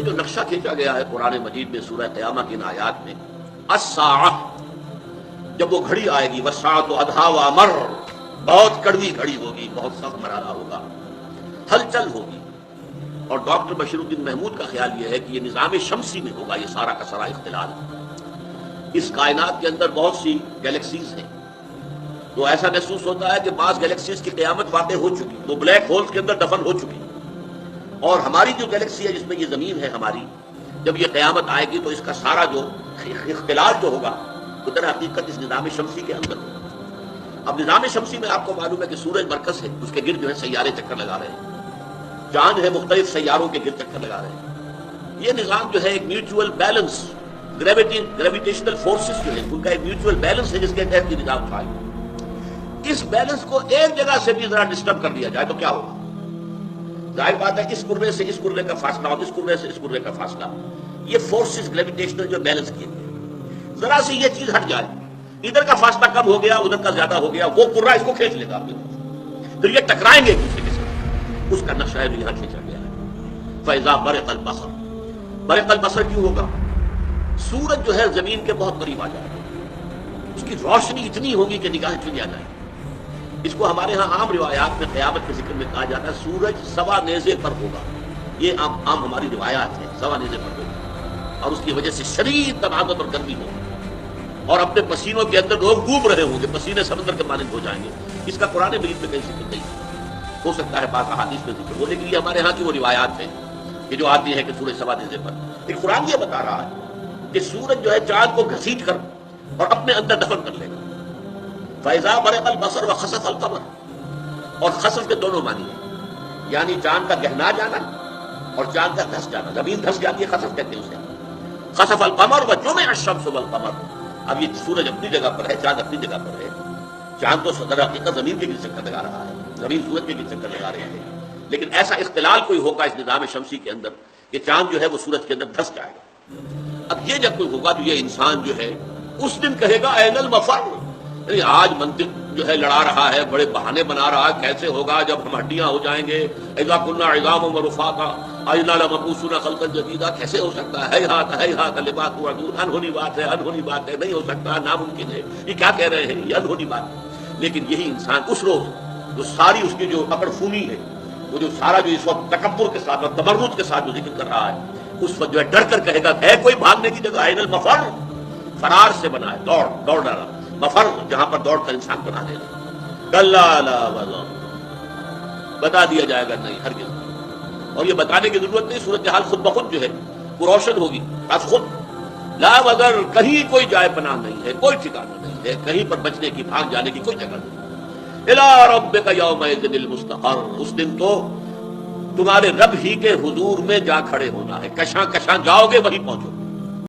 یہ جو نقشہ کھینچا گیا ہے قرآن مجید میں سورہ قیامہ کی ان آیات میں، الساعہ، جب وہ گھڑی آئے گی، والساعۃ ادھیٰ وامر، بہت کڑوی گھڑی ہوگی، بہت سخت مرحلہ ہوگا، ہلچل ہوگی۔ اور ڈاکٹر بشیر الدین محمود کا خیال یہ ہے کہ یہ نظام شمسی میں ہوگا یہ سارا کا سارا اختلال۔ اس کائنات کے اندر بہت سی گیلیکسیز ہیں، تو ایسا محسوس ہوتا ہے کہ بعض گیلیکسیز کی قیامت واقع ہو چکی، وہ بلیک ہولز کے اندر دفن ہو چکی، اور ہماری جو گیلیکسی ہے جس میں یہ زمین ہے ہماری، جب یہ قیامت آئے گی تو اس کا سارا جو اختلاط جو ہوگا وہ در حقیقت اس نظام شمسی کے اندر ہوگا۔ اب نظام شمسی میں آپ کو معلوم ہے کہ سورج مرکز ہے، اس کے گرد جو ہے سیارے چکر لگا رہے ہیں، چاند ہے مختلف سیاروں کے گرد چکر لگا رہے ہیں۔ یہ نظام جو ہے ایک میوچول بیلنس، گریویٹیشنل فورسز جو ہے ان کا ایک میوچول بیلنس ہے جس کے تحت یہ نظام قائم ہے۔ اس بیلنس کو ایک جگہ سے بھی ذرا ڈسٹرب کر دیا جائے تو کیا ہوگا؟ ظاہر بات ہے اس کرے سے اس کرے کا فاصلہ اور اس کرے سے اس کرے کا فاصلہ، یہ فورسز گریویٹیشنل جو بیلنس کیے گئے، ذرا سی یہ چیز ہٹ جائے، ادھر کا فاصلہ کم ہو گیا ادھر کا زیادہ ہو گیا، وہ کرہ اس کو کھینچ لے گا اپنی طرف، پھر یہ ٹکرائیں گے ایک دوسرے کے ساتھ۔ اس کا نقشہ ہے جو یہاں کھینچا گیا ہے۔ فَإِذَا بَرِقَ الْبَصَرُ، برق البصر کیوں ہوگا؟ سورج جو ہے زمین کے بہت قریب آ جائے گا، اس کی روشنی اتنی ہوگی کہ نگاہ چلی آ جائے گی۔ اس کو ہمارے ہاں عام روایات میں قیامت کے ذکر میں کہا جاتا ہے سورج سوا نیزے پر ہوگا، یہ عام ہماری روایات ہے، سوا نیزے پر ہوگا، اور اس کی وجہ سے شدید تناغت اور گرمی ہوگی، اور اپنے پسینوں کے اندر لوگ ڈوب رہے ہوں گے، پسینے سمندر کے مانند ہو جائیں گے۔ اس کا قرآن مجید میں کہیں ذکر نہیں ہے، ہو سکتا ہے بعض احادیث میں ذکر ہو، لیکن یہ ہمارے ہاں کی وہ روایات ہیں کہ جو آتی ہے کہ سورج سوا نیزے پر، لیکن قرآن یہ بتا رہا ہے کہ سورج جو ہے چاند کو گھسیٹ کر اور اپنے اندر دفن کر لے گا۔ فَإِذَا بَرِقَ الْبَصَرُ وَخَسَفَ الْقَمَرُ، اور خسف کے دونوں معنی ہیں، یعنی چاند کا گہنا جانا اور چاند کا دھس جانا، زمین دھس جاتی ہے خسف کہتے ہیں اسے۔ خسف القمر وجمع الشمس والقمر، اب یہ سورج اپنی جگہ پر ہے، چاند اپنی جگہ پر ہے، چاند تو صدر حقیقت زمین کے گرد چکر لگا رہا ہے، زمین سورج کے گرد چکر لگا رہے ہیں، لیکن ایسا اختلال کوئی ہوگا اس نظام شمسی کے اندر کہ چاند جو ہے وہ سورج کے اندر دھس جائے گا۔ اب یہ جب کوئی ہوگا تو یہ انسان جو ہے اس دن کہے گا این المفر، یعنی آج منطق جو ہے لڑا رہا ہے، بڑے بہانے بنا رہا ہے، کیسے ہوگا جب ہم ہڈیاں ہو جائیں گے، اذا کنا عظاما ورفاتا انا لمبعوثون خلقا جدیدا، کیسے ہو سکتا ہے، ہیہات لما توعدون، انہونی بات ہے، انہونی بات ہے، نہیں ہو سکتا، ناممکن ہے، یہ کیا کہہ رہے ہیں، یہ انہونی بات ہے۔ لیکن یہی انسان اس روز جو ساری اس کی جو اکڑ فونی ہے، وہ جو سارا جو اس وقت تکبر کے ساتھ اور تمرد کے ساتھ جو ذکر کر رہا ہے، اس وقت جو ہے ڈر کر کہے گا ہے کوئی بھاگنے کی جگہ، این المفر، فرار سے بنا ہے، دوڑ ڈالا، مفر جہاں پر دوڑ کر انسان بنا دے گا۔ کلا لا وزر، بتا دیا جائے گا نہیں ہرگز، اور یہ بتانے کی ضرورت نہیں، صورتحال خود بخود جو ہے وہ روشن ہوگی از خود۔ لا وزر، کہیں کوئی جائے پناہ نہیں ہے، کوئی ٹھکانہ نہیں ہے، کہیں پر بچنے کی بھاگ جانے کی کوئی جگہ نہیں۔ الی ربک یومئذ المستقر، اس دن تو تمہارے رب ہی کے حضور میں جا کھڑے ہونا ہے، کشاں کشاں جاؤ گے وہیں پہنچو۔